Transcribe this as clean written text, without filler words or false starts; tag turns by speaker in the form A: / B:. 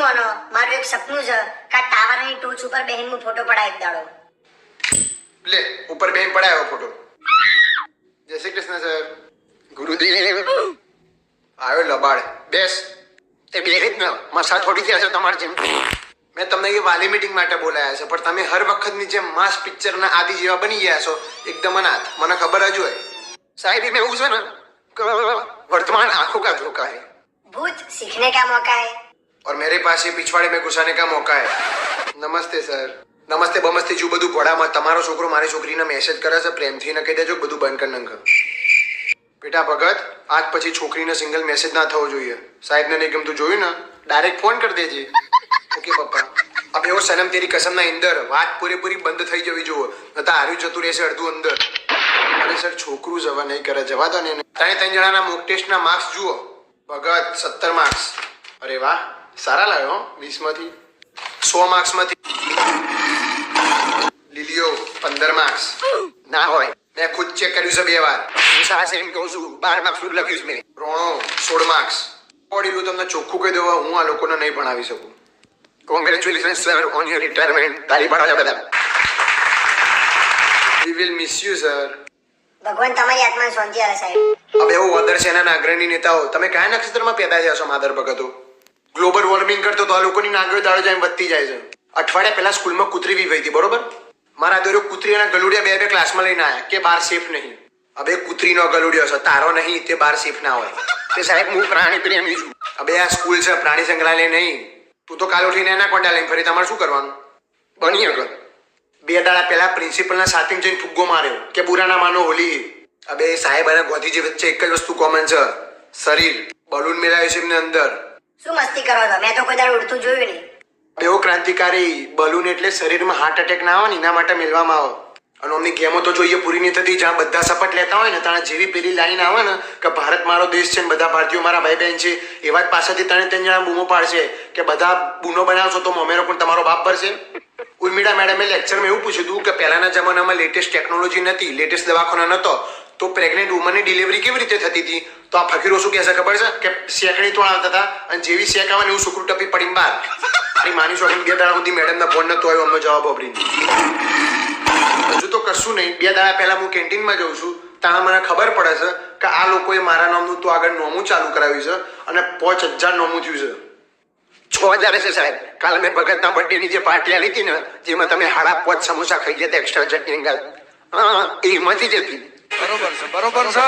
A: માનો મારું એક સપનું છે કે આ ટાવરની ટોચ ઉપર બેહીને હું ફોટો પડાવી દાડો.
B: લે ઉપર બેન પડાયો ફોટો. જય શ્રી કૃષ્ણ સર. ગુરુદેવ આવ્યો લબાડ. બેસ.
C: તે બે જ ન મસા થોડી થયા છે તમારે જેમ.
B: મેં તમને એ વાલી મીટિંગ માટે બોલાયા છે પણ તમે હર વખતની જેમ માસ પિક્ચરના આદિ જેવા બની ગયા છો એકદમ અનાથ. મને ખબર જ હોય
C: સાહેબ એમાં એવું છે ને કે વર્तमान आंखों का धोखा है.
A: भूत सीखने का मौका है.
B: और मेरे पास ये पिछवाड़े में घुसाने का मौका है. નમસ્તે સર. નમસ્તે બમસ્તે જો બધું ઘોડામાં તમારો છોકરો મારી છોકરીને મેસેજ કરે છે પ્રેમથી ન કહી દેજો બધું બંધ કરી નાખ. બેટા ભગત આજ પછી છોકરીને સિંગલ મેસેજ ના થવો જોઈએ. સાહેબને નહીં ગમતું જોયું ને ડાયરેક્ટ ફોન કરી દેજે. ઓકે પપ્પા. अब એવો સનમ તેરી કસમના અંદર વાત પૂરેપૂરી બંધ થઈ જવી જોવો નતા હાર્યું જતું રહેશે અડધું અંદર. અરે સર છોકરું જવા નહીં કરે જવા દો ને. ત્રણ જણાના મોક ટેસ્ટના માર્ક્સ જુઓ. ભગત 17 માર્ક્સ. અરે વાહ સારા લાવ્યો 20 માંથી. 100 માર્ક્સ માંથી લીલીઓ 15 માર્ક્સ.
C: ના હોય
B: મેં ખુદ ચેક કર્યું છે 2 વાર.
C: હું સાસ એમ કહું છું 12 માર્ક્સ સુધી લખ્યું છે મેં.
B: રોણો 16 માર્ક્સ. ઓડીલું તમને ચોખ્ખું કહી દઉં હું આ લોકોને નહીં ભણાવી શકું.
C: Congratulation sir on your retirement. તારી ભણાવ્યા બધા.
B: We will miss you sir.
A: ભગવાન તમારી આત્માને શાંતિ આપે સાહેબ.
B: હવે એવું વદર સેનાના અગ્રણી નેતાઓ તમે કયા નક્ષત્રમાં પેદા થયા છો માદર ભગતો? ગ્લોબલ વોર્મિંગ કરતો તો આ લોકોની નાગરીઓ દાડો જાય વધતી જાય છે. અઠવાડિયા પહેલા સ્કૂલમાં કૂતરી વીવાઈ હતી બરોબર. મારા દોરો કૂતરી અને ગલુડિયા બે ક્લાસમાં લઈને આવ્યા કે બાર સેફ નહીં. હવે કૂતરીનો ગલુડિયો છે તારો નહીં તે બાર સેફ ના હોય.
C: તે સાહેબ હું પ્રાણી પ્રેમી છું.
B: હવે આ સ્કૂલ છે પ્રાણી સંગ્રહાલય નહીં. તું તો કાલ ઉઠીને એના કોંડા લઈને ફરી તમારે શું કરવાનું?
C: બની અગર
B: 2 દાડા પહેલા પ્રિન્સિપલના સાથીને જઈને ફુગ્ગો માર્યો કે બુરા ના માનો હોલી. હવે સાહેબ અને ગોધીજી વચ્ચે એક જ વસ્તુ કોમન છે શરીર. બલૂન મેળાવ્યું છે એમને અંદર.
A: શું મસ્તી કરો છો? મેં તો કોઈ દાડો ઉડતું જોયું નહીં.
B: એવો ક્રાંતિકારી બલૂન એટલે શરીરમાં હાર્ટ અટેક ના આવે ને એના માટે મેળવામાં આવે. અને અમની ગેમો તો જોઈએ પૂરી નહીં થતી જ્યાં બધા સપટ લેતા હોય ને ત્યાં જેવી પેલી લાઈન આવે ને કે ભારત મારો દેશ છે ને બધા ભારતીયો મારા ભાઈ બહેન છે એવા જ પાછળથી 3 જણા બૂમો પાડશે કે બધા બૂનો બનાવશો તો મમેરો પણ તમારો બાપ ભરશે. ઉર્મિળા મેડમે લેક્ચરમાં એવું પૂછ્યું હતું કે પહેલાના જમાનામાં લેટેસ્ટ ટેકનોલોજી નથી લેટેસ્ટ દવાખાનો નહોતો તો પ્રેગ્નેન્ટ વુમનની ડિલિવરી કેવી રીતે થતી હતી? તો આ ફકીરો શું કહેશે ખબર છે કે શેકણી તોડ આવતા હતા અને જેવી શેક આવે ને એવું સુકરું ટપી પડીને બહાર. અને માની શોખીન 2 દાડા સુધી મેડમના ફોન નતો આવ્યો અમને જવાબ વાપરીને. હજુ તો કશું નહીં 2 દાડા પહેલા હું કેન્ટીનમાં જઉં છું ત્યાં મને ખબર પડે છે કે આ લોકોએ મારા નામનું તો આગળ નોમું ચાલુ કરાવ્યું છે અને 5000 નોમું થયું છે.
C: 6000 છે સાહેબ. કાલે મેં ભગતના બર્થડેની જે પાર્ટી આલી હતી ને જેમાં તમે 5.5 સમોસા ખાઈ ગયા એક્સ્ટ્રા ચટણી હા એમાંથી જ હતી.
D: બરોબર છે.